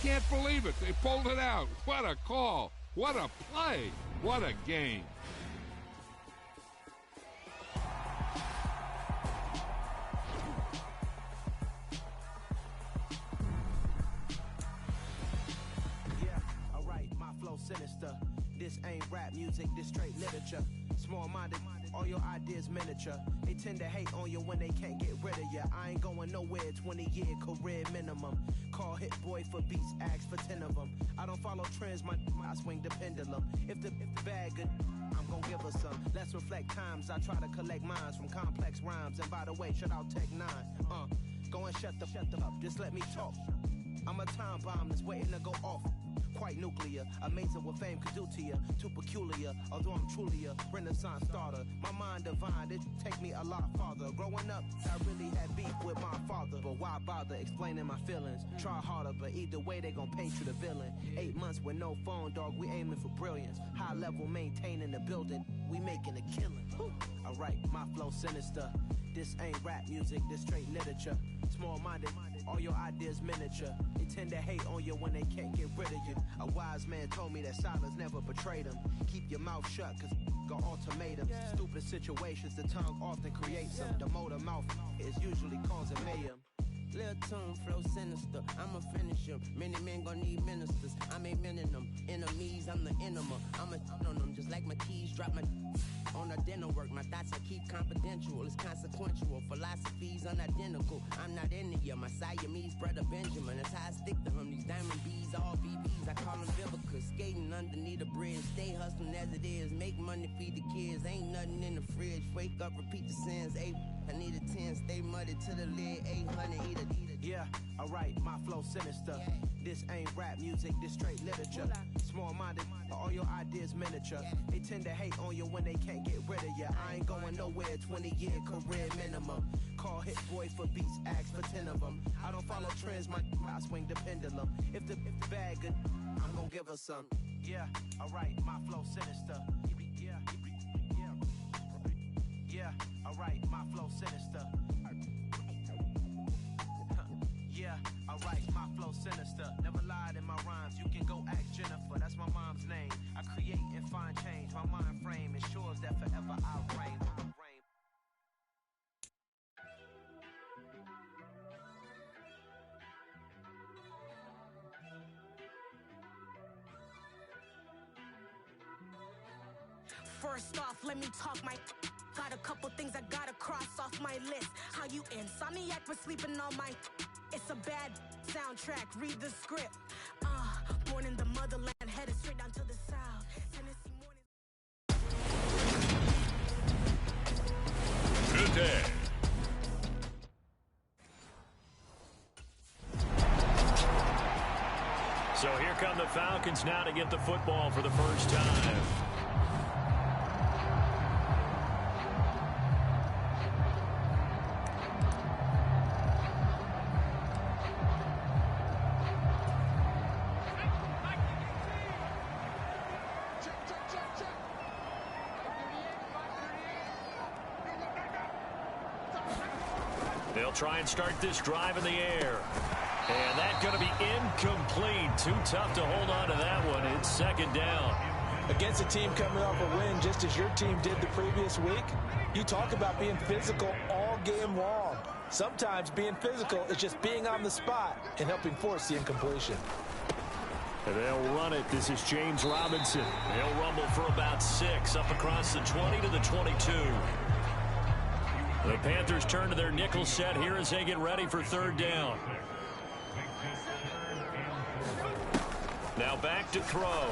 can't believe it. They pulled it out. What a call. What a play. What a game. Sinister. This ain't rap music, this straight literature. Small-minded, all your ideas miniature. They tend to hate on you when they can't get rid of you. I ain't going nowhere, 20-year career minimum. Call Hit Boy for beats, ask for 10 of them. I don't follow trends, I swing the pendulum. If the bag good, I'm gonna give her some. Let's reflect times, I try to collect minds from complex rhymes. And by the way, shut out Tech 9. Go and shut the up, just let me talk. I'm a time bomb that's waiting to go off. Quite nuclear, amazing what fame could do to you. Too peculiar, although I'm truly a Renaissance starter. My mind divine, it take me a lot farther. Growing up, I really had beef with my father. But why bother explaining my feelings? Try harder, but either way they gon' paint you the villain. 8 months with no phone, dog, we aiming for brilliance. High level maintaining the building, we making a killing. Alright, my flow sinister. This ain't rap music, this straight literature. Small-minded, all your ideas miniature. They tend to hate on you when they can't get rid of you. A wise man told me that silence never betrayed him. Keep your mouth shut, cause got ultimatums. Stupid situations, the tongue often creates them. The motor mouth is usually causing mayhem. Lil' tune, flow sinister, I'ma finish him. Many men gon' need ministers, I'm aiming them. Enemies, I'm the enema. I'ma on them, just like my keys, drop my on a dinner work. My thoughts I keep confidential, it's consequential. Philosophies unidentical, I'm not into you. My Siamese brother Benjamin, that's how I stick to him. These diamond bees, all BBs, I call them Vivica. Skating underneath the bridge, stay hustling as it is. Make money, feed the kids, ain't nothing in the fridge. Wake up, repeat the sins, I need a 10, stay muddy to the lid, 800, eat a. Yeah, alright, my flow sinister. Yeah. This ain't rap music, this straight literature. Small-minded, all your ideas miniature. They tend to hate on you when they can't get rid of you. I ain't going nowhere, 20-year career minimum. Call Hit Boy for beats, ask for 10 of them. I don't follow trends, I swing the pendulum. If the bag good, I'm gonna give her some. Yeah, alright, my flow sinister. Yeah, alright, my flow sinister. Yeah, alright, my flow sinister. Never lied in my rhymes, you can go ask Jennifer, that's my mom's name. I create and find change, my mind frame ensures that forever I'll reign. First off, let me talk my got a couple things I gotta cross off my list. How you insomniac for sleeping on my it's a bad soundtrack, read the script. Born in the motherland, headed straight down to the south. Tennessee morning. Good day. So here come the Falcons now to get the football for the first time. They'll try and start this drive in the air. And that's going to be incomplete. Too tough to hold on to that one. It's second down. Against a team coming off a win just as your team did the previous week, you talk about being physical all game long. Sometimes being physical is just being on the spot and helping force the incompletion. And they'll run it. This is James Robinson. He'll rumble for about 6 up across the 20 to the 22. The Panthers turn to their nickel set here as they get ready for third down. Now back to throw.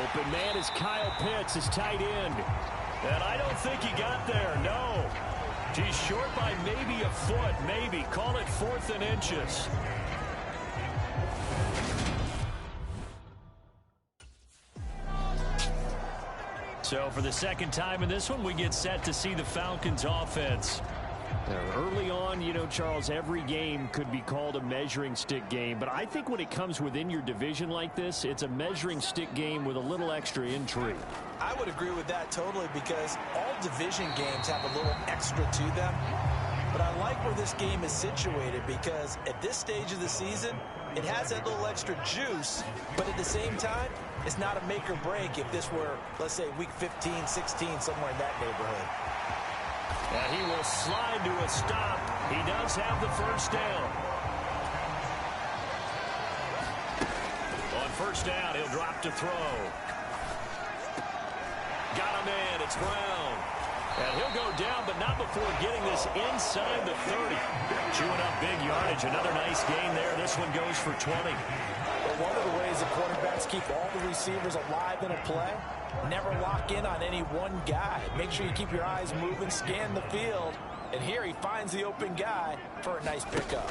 Open man is Kyle Pitts, his tight end. And I don't think he got there, no. He's short by maybe a foot, maybe. Call it 4th and inches. So for the second time in this one, we get set to see the Falcons offense. Now, early on, you know, Charles, every game could be called a measuring stick game. But I think when it comes within your division like this, it's a measuring stick game with a little extra intrigue. I would agree with that totally because all division games have a little extra to them. But I like where this game is situated because at this stage of the season, It has that little extra juice, but at the same time, it's not a make or break if this were, let's say, week 15, 16, somewhere in that neighborhood. And he will slide to a stop. He does have the first down. On first down, he'll drop to throw. Got him in. It's Brown. And he'll go down, but not before getting this inside the 30. Chewing up big yardage. Another nice gain there. This one goes for 20. Well, one of the ways the quarterbacks keep all the receivers alive in a play, never lock in on any one guy. Make sure you keep your eyes moving, scan the field. And here he finds the open guy for a nice pickup.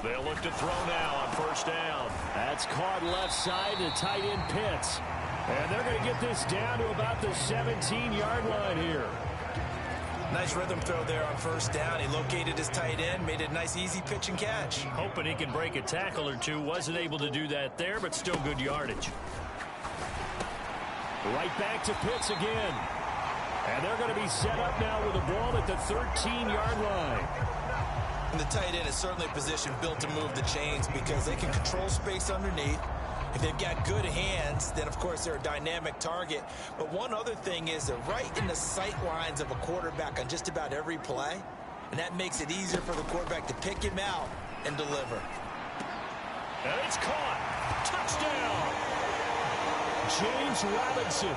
They'll look to throw now on first down. That's caught left side to tight end Pitts. And they're going to get this down to about the 17-yard line here. Nice rhythm throw there on first down. He located his tight end, made it a nice easy pitch and catch. Hoping he can break a tackle or two. Wasn't able to do that there, but still good yardage. Right back to Pitts again. And they're going to be set up now with the ball at the 13-yard line. And the tight end is certainly a position built to move the chains because they can control space underneath. If they've got good hands, then, of course, they're a dynamic target. But one other thing is they're right in the sight lines of a quarterback on just about every play. And that makes it easier for the quarterback to pick him out and deliver. And it's caught. Touchdown. James Robinson,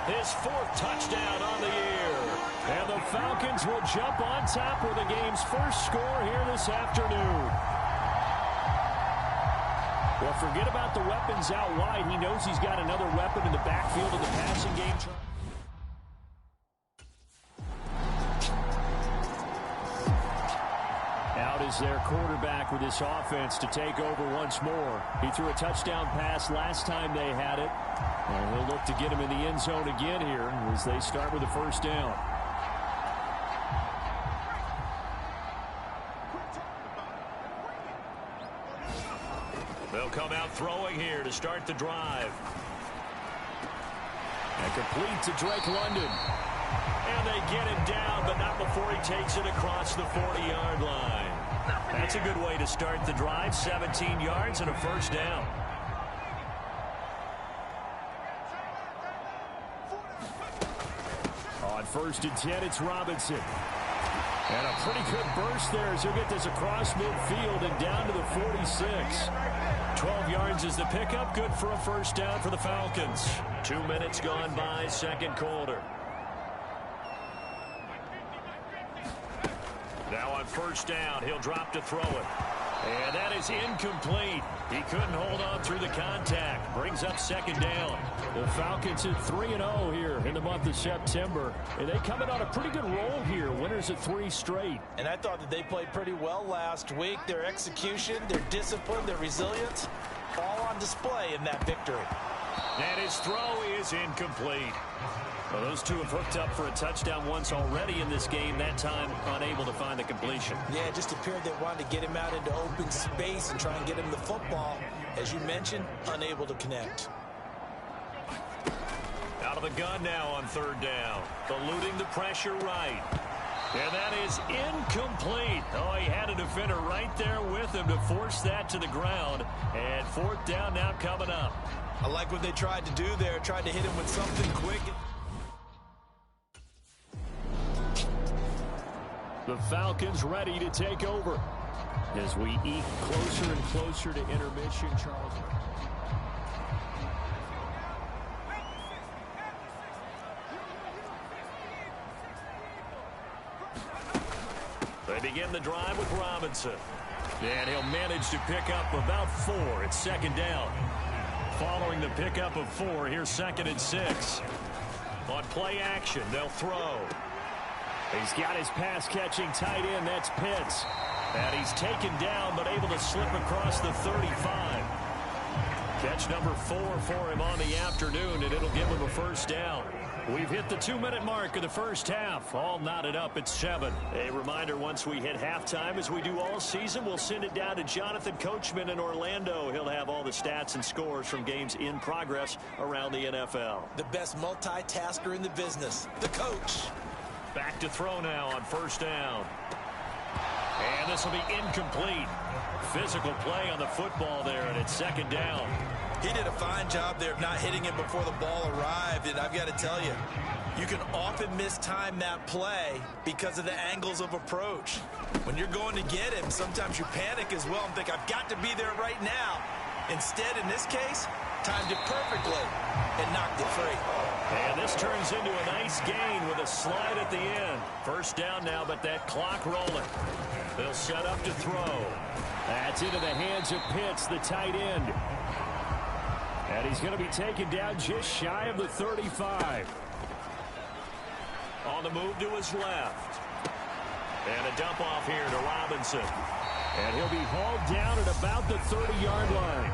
his 4th touchdown on the year. And the Falcons will jump on top with the game's first score here this afternoon. Well, forget about the weapons out wide. He knows he's got another weapon in the backfield of the passing game. Out is their quarterback with this offense to take over once more. He threw a touchdown pass last time they had it. And he'll look to get him in the end zone again here as they start with the first down. They'll come out throwing here to start the drive. And complete to Drake London. And they get him down, but not before he takes it across the 40-yard line. That's a good way to start the drive. 17 yards and a first down. On 1st and 10, it's Robinson. And a pretty good burst there as he'll get this across midfield and down to the 46. 12 yards is the pickup. Good for a first down for the Falcons. 2 minutes gone by, second quarter. Now on first down, he'll drop to throw it. And that is incomplete. He couldn't hold on through the contact. Brings up second down. The Falcons at 3-0 here in the month of September. And they come in on a pretty good roll here. Winners of 3 straight. And I thought that they played pretty well last week. Their execution, their discipline, their resilience, all on display in that victory. And his throw is incomplete. Well, those two have hooked up for a touchdown once already in this game, that time unable to find the completion. Yeah, it just appeared they wanted to get him out into open space and try and get him the football. As you mentioned, unable to connect. Out of the gun now on third down. Eluding the pressure right. And that is incomplete. Oh, he had a defender right there with him to force that to the ground. And 4th down now coming up. I like what they tried to do there, tried to hit him with something quick. The Falcons ready to take over as we eke closer and closer to intermission, Charles. They begin the drive with Robinson. And he'll manage to pick up about 4. It's second down. Following the pickup of 4, here's 2nd and 6. On play action, they'll throw. He's got his pass-catching tight end. That's Pitts. And he's taken down, but able to slip across the 35. Catch number 4 for him on the afternoon, and it'll give him a first down. We've hit the 2-minute mark of the first half. All knotted up at 7. A reminder, once we hit halftime, as we do all season, we'll send it down to Jonathan Coachman in Orlando. He'll have all the stats and scores from games in progress around the NFL. The best multitasker in the business, the coach. Back to throw now on first down. And this will be incomplete. Physical play on the football there, and it's second down. He did a fine job there of not hitting it before the ball arrived, and I've got to tell you, you can often mistime that play because of the angles of approach. When you're going to get him, sometimes you panic as well and think, I've got to be there right now. Instead, in this case, timed it perfectly and knocked it free. And this turns into a nice gain with a slide at the end. First down now, but that clock rolling. They'll set up to throw. That's into the hands of Pitts, the tight end. And he's going to be taken down just shy of the 35. On the move to his left. And a dump off here to Robinson. And he'll be hauled down at about the 30-yard line.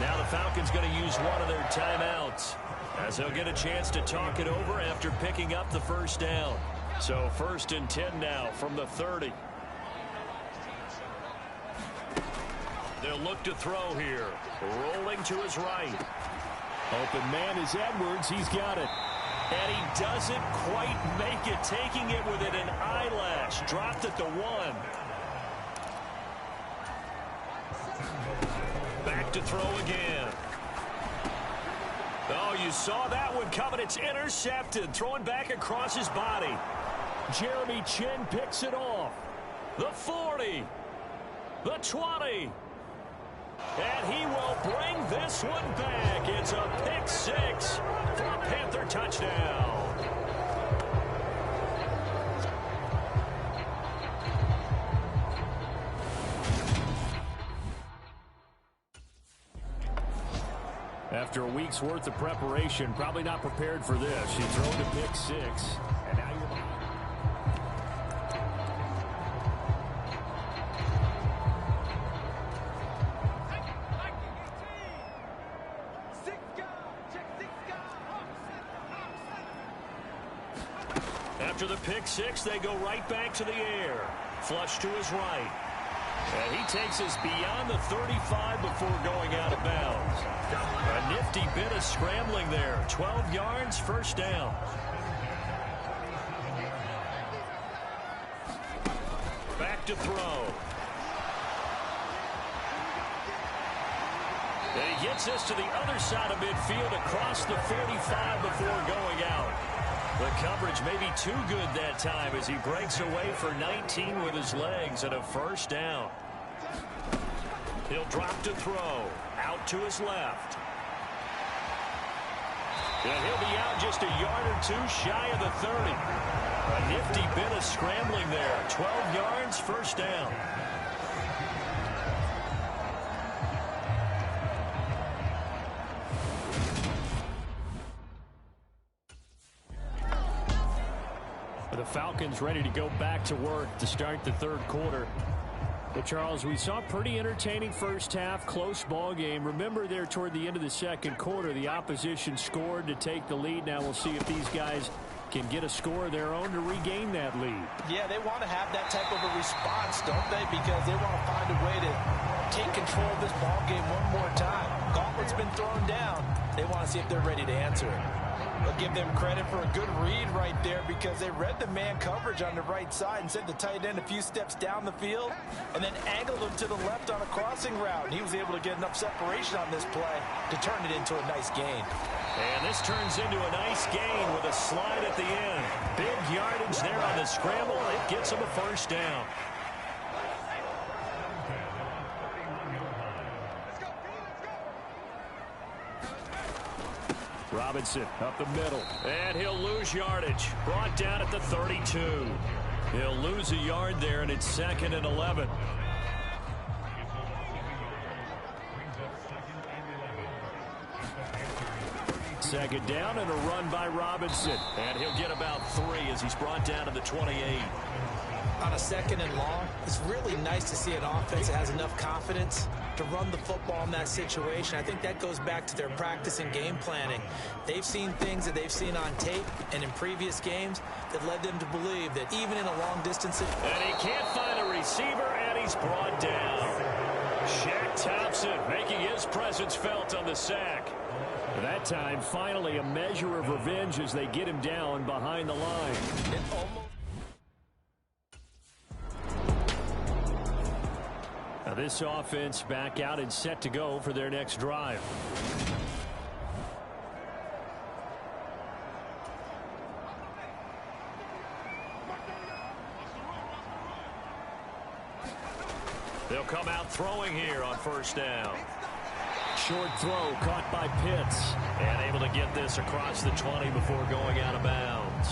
Now the Falcons going to use one of their timeouts, as they'll get a chance to talk it over after picking up the first down. So 1st and 10 now from the 30. They'll look to throw here. Rolling to his right. Open man is Edwards. He's got it. And he doesn't quite make it. Taking it within an eyelash. Dropped at the 1. Back to throw again. Oh, you saw that one coming. It's intercepted. Throwing back across his body. Jeremy Chin picks it off. The 40. The 20. And he will bring this one back. It's a pick 6 for a Panther touchdown. After a week's worth of preparation, probably not prepared for this. She thrown to pick 6. And now you're... After the pick 6, they go right back to the air. Flush to his right. And he takes us beyond the 35 before going out of bounds. A nifty bit of scrambling there. 12 yards, first down. Back to throw. And he gets us to the other side of midfield across the 45 before going out. The coverage may be too good that time as he breaks away for 19 with his legs and a first down. He'll drop to throw. Out to his left. And he'll be out just a yard or two shy of the 30. A nifty bit of scrambling there. 12 yards, first down. The Falcons ready to go back to work to start the third quarter. But Charles, we saw a pretty entertaining first half, close ball game. Remember there toward the end of the second quarter, the opposition scored to take the lead. Now we'll see if these guys can get a score of their own to regain that lead. Yeah, they want to have that type of a response, don't they? Because they want to find a way to take control of this ball game one more time. Gauntlet's been thrown down. They want to see if they're ready to answer it. I'll give them credit for a good read right there because they read the man coverage on the right side and sent the tight end a few steps down the field and then angled him to the left on a crossing route. And he was able to get enough separation on this play to turn it into a nice gain. And this turns into a nice gain with a slide at the end. Big yardage there on the scramble. It gets him a first down. Robinson up the middle. And he'll lose yardage. Brought down at the 32. He'll lose a yard there, and it's 2nd and 11. Second down and a run by Robinson. And he'll get about 3 as he's brought down to the 28. On a 2nd and long, it's really nice to see an offense that has enough confidence to run the football in that situation. I think that goes back to their practice and game planning. They've seen things that they've seen on tape and in previous games that led them to believe that even in a long distance... And he can't find a receiver, and he's brought down. Shaq Thompson making his presence felt on the sack. That time, finally, a measure of revenge as they get him down behind the line. It almost... And This offense back out and set to go for their next drive. They'll come out throwing here on first down. Short throw caught by Pitts. And able to get this across the 20 before going out of bounds.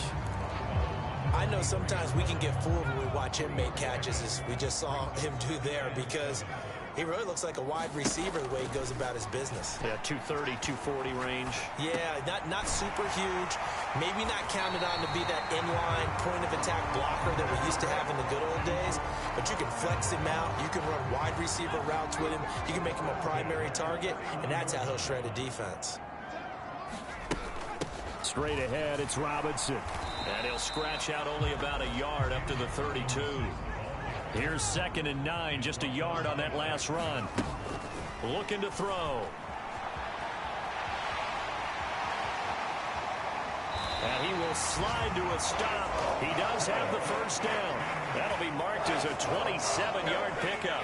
I know sometimes we can get fooled when we watch him make catches, as we just saw him do there, because he really looks like a wide receiver the way he goes about his business. Yeah, 230, 240 range. Yeah, not super huge. Maybe not counted on to be that inline point-of-attack blocker that we used to have in the good old days. But you can flex him out. You can run wide receiver routes with him. You can make him a primary target, and that's how he'll shred a defense. Straight ahead, it's Robinson. And he'll scratch out only about a yard up to the 32. Here's 2nd and 9, just a yard on that last run. Looking to throw. And he will slide to a stop. He does have the first down. That'll be marked as a 27-yard pickup.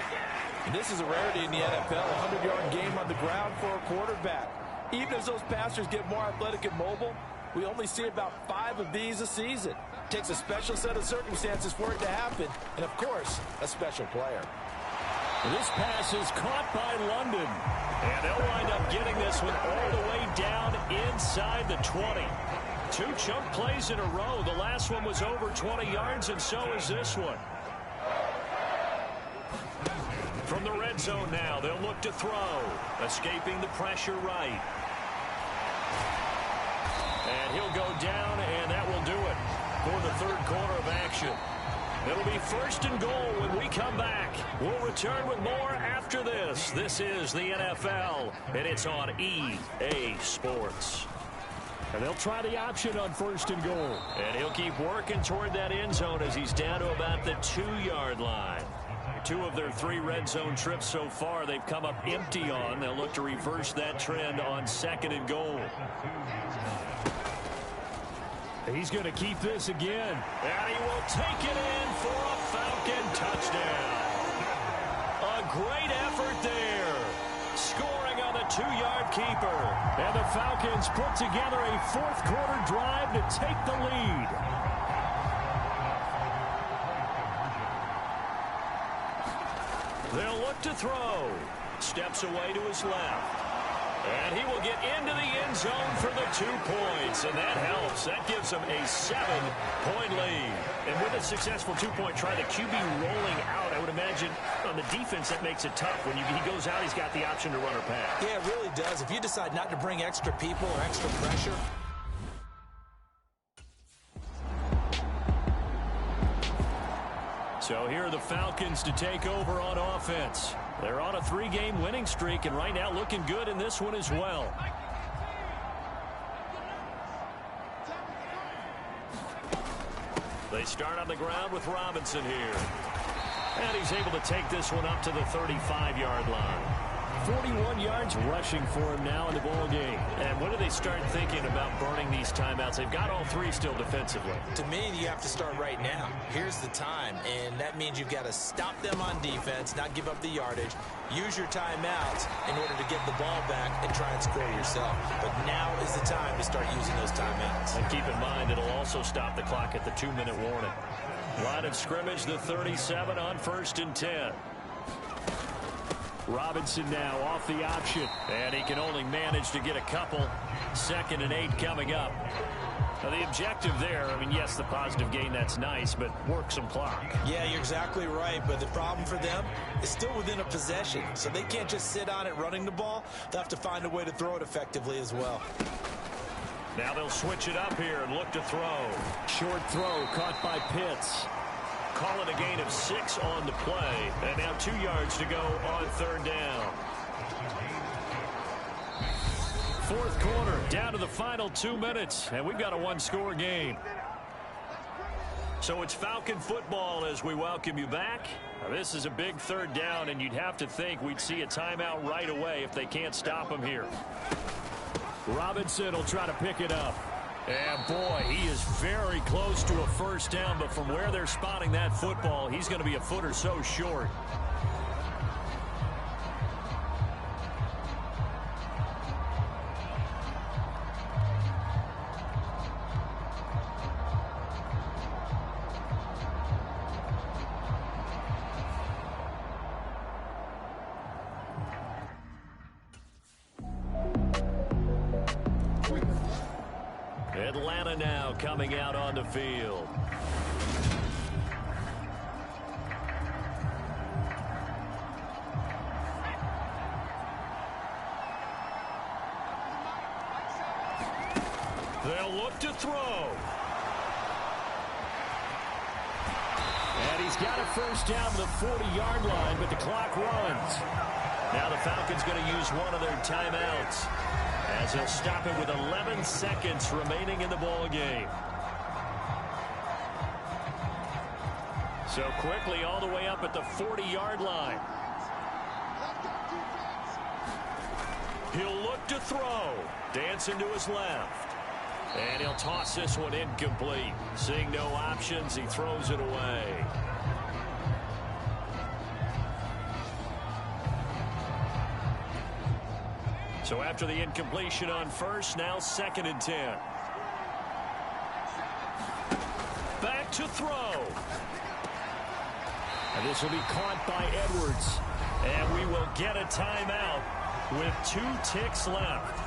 And this is a rarity in the NFL, a 100-yard game on the ground for a quarterback. Even as those passers get more athletic and mobile, we only see about 5 of these a season. It takes a special set of circumstances for it to happen, and of course, a special player. This pass is caught by London. And they'll wind up getting this one all the way down inside the 20. 2 chunk plays in a row. The last one was over 20 yards, and so is this one. From the red zone now, they'll look to throw. Escaping the pressure right. And he'll go down, and that will do it for the third quarter of action. It'll be 1st and goal when we come back. We'll return with more after this. This is the NFL, and it's on EA Sports. And they'll try the option on 1st and goal. And he'll keep working toward that end zone as he's down to about the 2-yard line. 2 of their 3 red zone trips so far they've come up empty on. They'll look to reverse that trend on 2nd and goal. He's going to keep this again. And he will take it in for a Falcon touchdown. A great effort there. Scoring on the 2-yard keeper. And the Falcons put together a 4th quarter drive to take the lead. They'll look to throw. Steps away to his left. And he will get into the end zone for the 2 points. And that helps. That gives him a 7-point lead. And with a successful 2-point try, the QB rolling out, I would imagine on the defense that makes it tough. When he goes out, he's got the option to run or pass. Yeah, it really does. If you decide not to bring extra people or extra pressure. So here are the Falcons to take over on offense. They're on a 3-game winning streak, and right now looking good in this one as well. They start on the ground with Robinson here. And he's able to take this one up to the 35-yard line. 41 yards rushing for him now in the ball game. And when do they start thinking about burning these timeouts? They've got all 3 still defensively. To me, you have to start right now. Here's the time, and that means you've got to stop them on defense, not give up the yardage, use your timeouts in order to get the ball back and try and score yourself. But now is the time to start using those timeouts. And keep in mind, it'll also stop the clock at the 2-minute warning. Line of scrimmage, the 37 on 1st and 10. Robinson now off the option, and he can only manage to get a couple. 2nd and 8 coming up. Now the objective there, I mean, yes, the positive gain, that's nice, but work some clock. Yeah, you're exactly right, but the problem for them is still within a possession, so they can't just sit on it running the ball. They'll have to find a way to throw it effectively as well. Now they'll switch it up here and look to throw. Short throw caught by Pitts. Call it a gain of 6 on the play. And now 2 yards to go on 3rd down. 4th quarter, down to the final 2 minutes. And we've got a 1-score game. So it's Falcon football as we welcome you back. Now, this is a big 3rd down, and you'd have to think we'd see a timeout right away if they can't stop him here. Robinson will try to pick it up. And boy, he is very close to a 1st down, but from where they're spotting that football, he's going to be a foot or so short. now coming out on the field. They'll look to throw. And he's got a first down to the 40-yard line, but the clock runs. Now the Falcons going to use one of their timeouts as he'll stop it with 11 seconds remaining in the ball game. So quickly all the way up at the 40-yard line. He'll look to throw. Dancing to his left. And he'll toss this one incomplete. Seeing no options, he throws it away. So after the incompletion on first, now 2nd and 10. Back to throw. And this will be caught by Edwards. And we will get a timeout with 2 ticks left.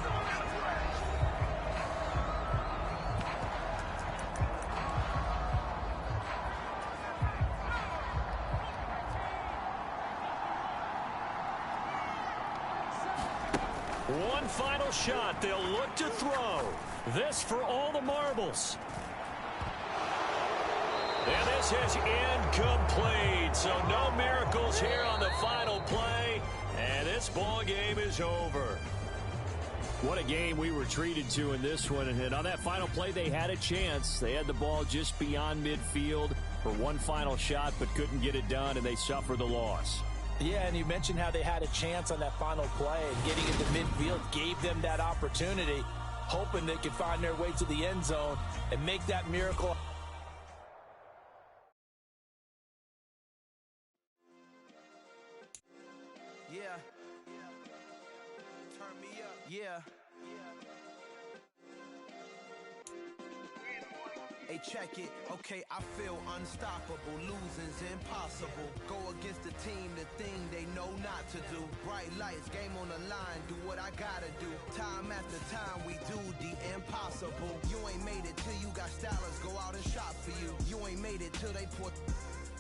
One final shot. They'll look to throw. This for all the marbles. And this is incomplete. So no miracles here on the final play. And this ball game is over. What a game we were treated to in this one. And on that final play, they had a chance. They had the ball just beyond midfield for one final shot, but couldn't get it done, and they suffer the loss. Yeah, and you mentioned how they had a chance on that final play, and getting into midfield gave them that opportunity, hoping they could find their way to the end zone and make that miracle. Yeah. Turn me up. Yeah. Hey, check it. Okay, I feel unstoppable. Losing's impossible. Go against the team, the thing they know not to do. Bright lights, game on the line. Do what I gotta do. Time after time, we do the impossible. You ain't made it till you got stylists go out and shop for you. You ain't made it till they put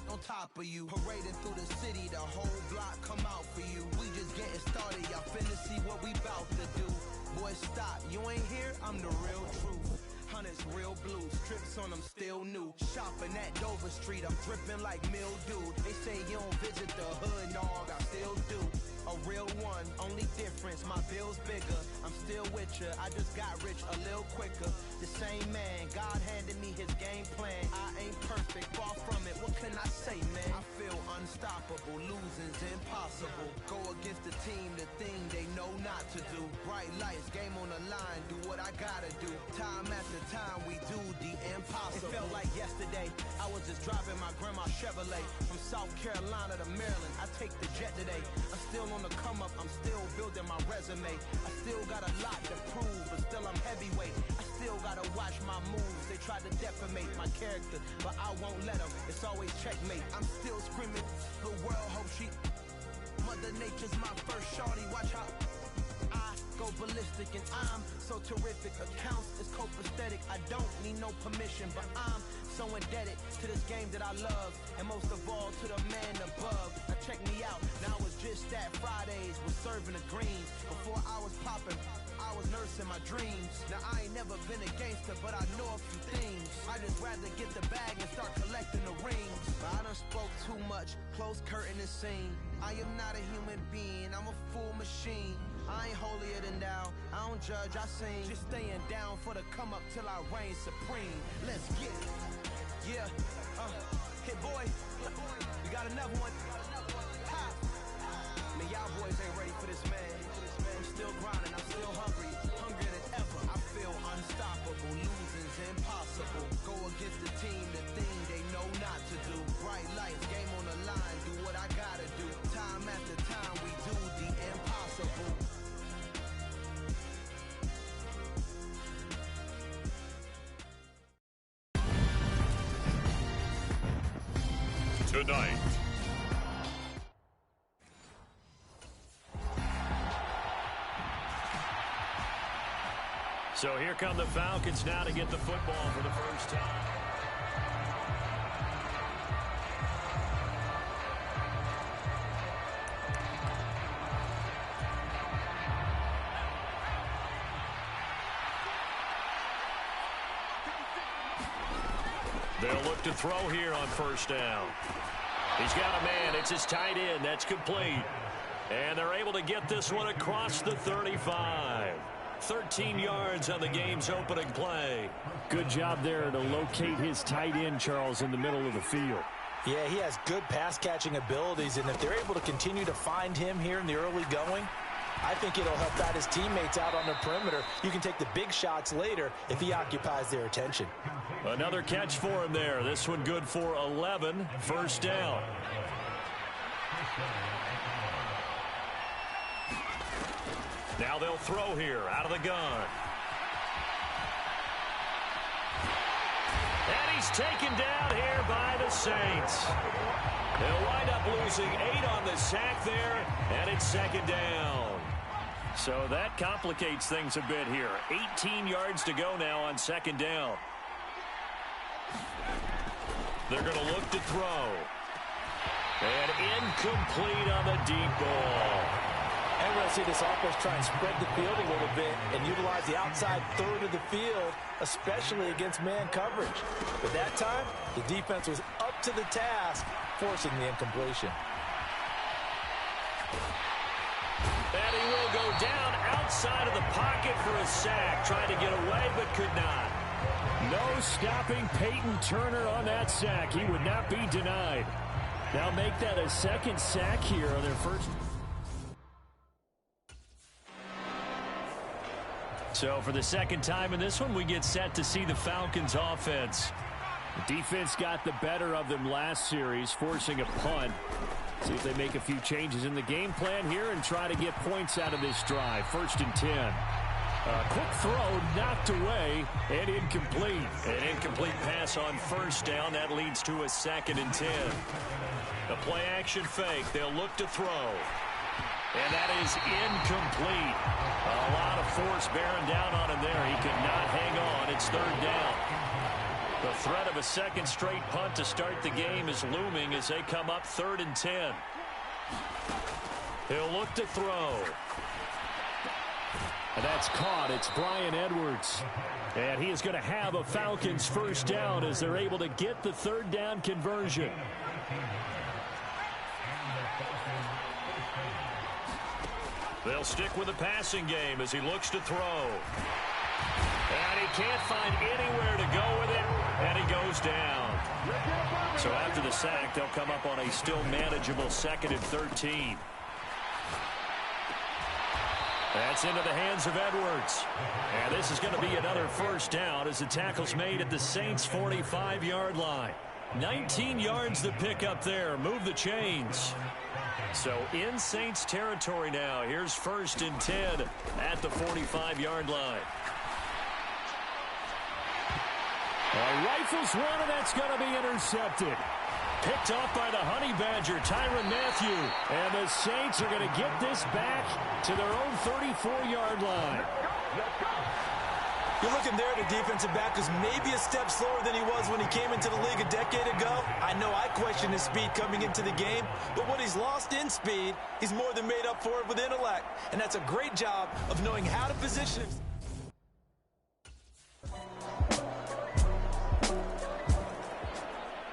on top of you. Parading through the city, the whole block come out for you. We just getting started. Y'all finna see what we bout to do. Boy, stop. You ain't here? I'm the real truth. Hunters, real blue, strips on them still new. Shopping at Dover Street, I'm dripping like mildew. They say you don't visit the hood, dog, I still do. A real one, only difference, my bill's bigger. I'm still with ya, I just got rich a little quicker. The same man, God handed me his game plan. I ain't perfect, far from it, what can I say, man? I feel unstoppable, losing's impossible. Go against the team, the thing they know not to do. Bright lights, game on the line, do what I gotta do. Time after time, we do the impossible. It felt like yesterday, I was just driving my grandma's Chevrolet. From South Carolina to Maryland, I take the jet today. I'm still on the come up, I'm still building my resume. I still got a lot to prove, but still I'm heavyweight. I still gotta watch my moves. They try to defamate my character, but I won't let them. It's always checkmate. I'm still screaming, the world hope she. Mother Nature's my first shorty. Watch how I go ballistic, and I'm so terrific. Accounts is copacetic. I don't need no permission, but I'm so indebted to this game that I love, and most of all to the man above. Now check me out. Now it's just that Fridays was serving the greens. Before I was popping, I was nursing my dreams. Now I ain't never been a gangster, but I know a few things. I just rather get the bag and start collecting the rings. But I done spoke too much. Close curtain and scene. I am not a human being. I'm a full machine. I ain't holier than thou. I don't judge, I sing. Just staying down for the come up till I reign supreme. Let's get it. Yeah. Hit boy. We got another one. Ha. Man, y'all boys ain't ready for this, man. I'm still grinding. I'm still hungry. Hungrier than ever. I feel unstoppable. Losing's impossible. Go against the team, the thing they know not to do. Bright lights, game on the line. Do what I gotta do. Time after time, we do the impossible. Tonight. So here come the Falcons now to get the football for the first time. They'll look to throw here on first down. He's got a man. It's his tight end. That's complete. And they're able to get this one across the 35. 13 yards on the game's opening play. Good job there to locate his tight end, Charles, in the middle of the field. Yeah, he has good pass-catching abilities, and if they're able to continue to find him here in the early going, I think it'll help out his teammates out on the perimeter. You can take the big shots later if he occupies their attention. Another catch for him there. This one good for 11. First down. Now they'll throw here out of the gun. And he's taken down here by the Saints. They'll wind up losing 8 on the sack there, and it's second down. So that complicates things a bit here. 18 yards to go now on second down. They're going to look to throw. And incomplete on the deep ball. And we're going to see this offense try and spread the field a little bit and utilize the outside third of the field, especially against man coverage. But that time, the defense was up to the task, forcing the incompletion. And he will go down outside of the pocket for a sack. Trying to get away, but could not. No stopping Peyton Turner on that sack. He would not be denied. Now make that a second sack here on their first. So for the second time in this one, we get set to see the Falcons offense. The defense got the better of them last series, forcing a punt. See if they make a few changes in the game plan here and try to get points out of this drive. First and 10. A quick throw knocked away and incomplete. An incomplete pass on first down. That leads to a second and 10. The play action fake. They'll look to throw. And that is incomplete. A lot of force bearing down on him there. He could not hang on. It's third down. The threat of a second straight punt to start the game is looming as they come up third and 10. He'll look to throw. And that's caught. It's Bryan Edwards. And he is going to have a Falcons first down as they're able to get the third down conversion. They'll stick with the passing game as he looks to throw. And he can't find anywhere to go with it, and he goes down. So after the sack, they'll come up on a still manageable second and 13. That's into the hands of Edwards. And this is going to be another first down as the tackle's made at the Saints' 45-yard line. 19 yards to pick up there. Move the chains. So in Saints territory now. Here's first and 10 at the 45-yard line. Rifles one, and that's going to be intercepted. Picked off by the Honey Badger, Tyrann Mathieu. And the Saints are going to get this back to their own 34-yard line. You're looking there at the defensive back who's maybe a step slower than he was when he came into the league a decade ago. I know I questioned his speed coming into the game, but what he's lost in speed, he's more than made up for it with intellect. And that's a great job of knowing how to position himself.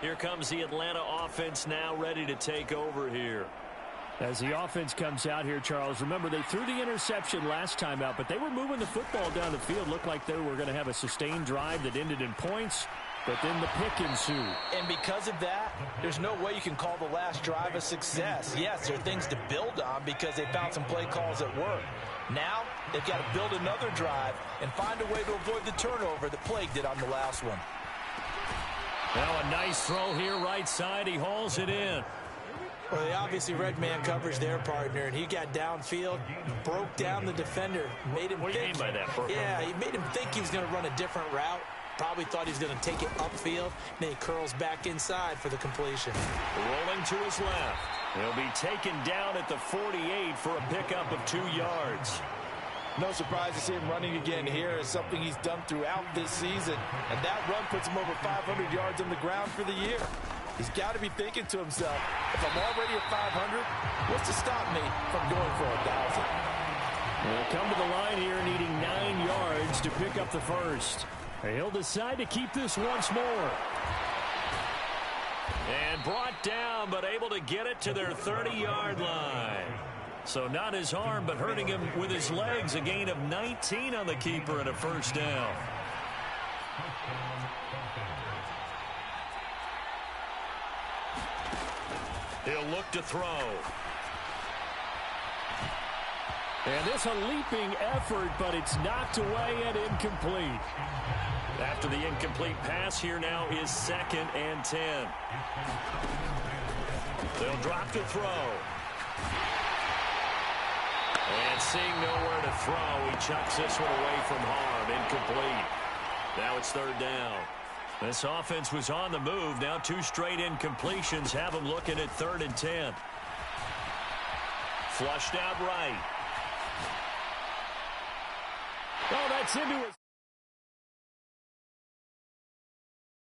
Here comes the Atlanta offense now ready to take over here. As the offense comes out here, Charles, remember they threw the interception last time out, but they were moving the football down the field. Looked like they were going to have a sustained drive that ended in points, but then the pick ensued. And because of that, there's no way you can call the last drive a success. Yes, there are things to build on because they found some play calls that work. Now, they've got to build another drive and find a way to avoid the turnover that plagued it on the last one. Now a nice throw here right side. He hauls it in. Well, they obviously read man coverage their partner, and he got downfield, broke down the defender, made him What do you mean by that? Yeah, he made him think he was going to run a different route. Probably thought he was going to take it upfield. Then he curls back inside for the completion. Rolling to his left. He'll be taken down at the 48 for a pickup of 2 yards. No surprise to see him running again here. It's something he's done throughout this season. And that run puts him over 500 yards on the ground for the year. He's got to be thinking to himself, if I'm already at 500, what's to stop me from going for 1,000? They'll come to the line here needing 9 yards to pick up the first. He'll decide to keep this once more. And brought down, but able to get it to their 30-yard line. So not his arm, but hurting him with his legs. A gain of 19 on the keeper and a first down. He'll look to throw. And this a leaping effort, but it's knocked away and incomplete. After the incomplete pass, here now is 2nd and 10. They'll drop to throw. And seeing nowhere to throw, he chucks this one away from harm. Incomplete. Now it's 3rd down. This offense was on the move. Now 2 straight incompletions have them looking at 3rd and 10. Flushed out right. Oh, that's into it.